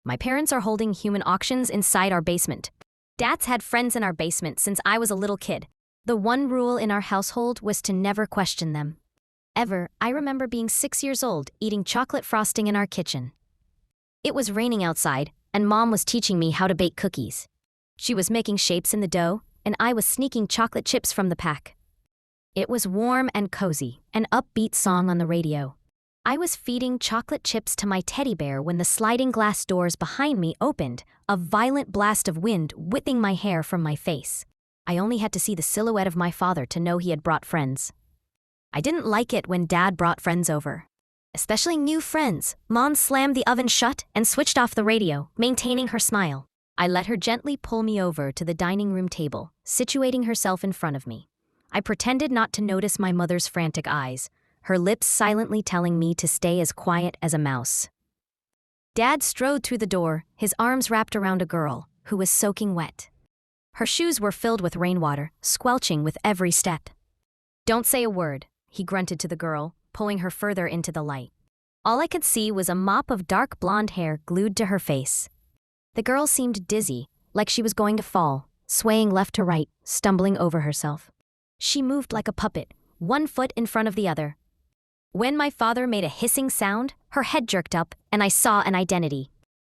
My parents are holding human auctions inside our basement. Dad's had friends in our basement since I was a little kid. The one rule in our household was to never question them. I remember being 6 years old, eating chocolate frosting in our kitchen. It was raining outside, and Mom was teaching me how to bake cookies. She was making shapes in the dough, and I was sneaking chocolate chips from the pack. It was warm and cozy, an upbeat song on the radio. I was feeding chocolate chips to my teddy bear when the sliding glass doors behind me opened, a violent blast of wind whipping my hair from my face. I only had to see the silhouette of my father to know he had brought friends. I didn't like it when Dad brought friends over. Especially new friends. Mom slammed the oven shut and switched off the radio, maintaining her smile. I let her gently pull me over to the dining room table, situating herself in front of me. I pretended not to notice my mother's frantic eyes, her lips silently telling me to stay as quiet as a mouse. Dad strode through the door, his arms wrapped around a girl who was soaking wet. Her shoes were filled with rainwater, squelching with every step. "Don't say a word," he grunted to the girl, pulling her further into the light. All I could see was a mop of dark blonde hair glued to her face. The girl seemed dizzy, like she was going to fall, swaying left to right, stumbling over herself. She moved like a puppet, one foot in front of the other. When my father made a hissing sound, her head jerked up, and I saw an identity.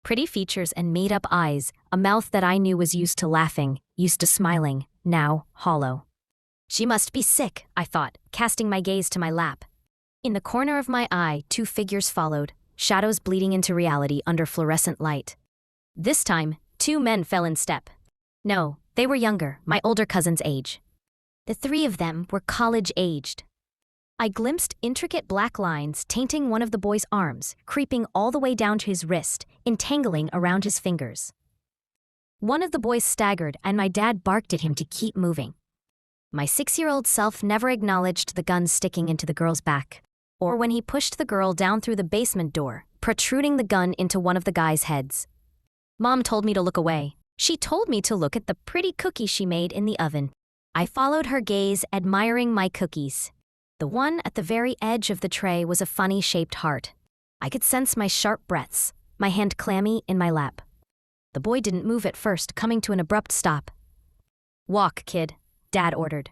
Pretty features and made-up eyes, a mouth that I knew was used to laughing, used to smiling, now hollow. She must be sick, I thought, casting my gaze to my lap. In the corner of my eye, two figures followed, shadows bleeding into reality under fluorescent light. This time, two men fell in step. No, they were younger, my older cousin's age. The three of them were college-aged. I glimpsed intricate black lines tainting one of the boy's arms, creeping all the way down to his wrist, entangling around his fingers. One of the boys staggered, and my dad barked at him to keep moving. My 6-year-old self never acknowledged the gun sticking into the girl's back, or when he pushed the girl down through the basement door, protruding the gun into one of the guys' heads. Mom told me to look away. She told me to look at the pretty cookie she made in the oven. I followed her gaze, admiring my cookies. The one at the very edge of the tray was a funny-shaped heart. I could sense my sharp breaths, my hand clammy in my lap. The boy didn't move at first, coming to an abrupt stop. "Walk, kid," Dad ordered.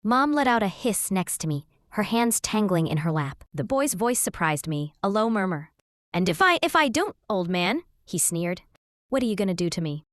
Mom let out a hiss next to me, her hands tangling in her lap. The boy's voice surprised me, a low murmur. "And if I don't, old man," he sneered. "What are you gonna do to me?"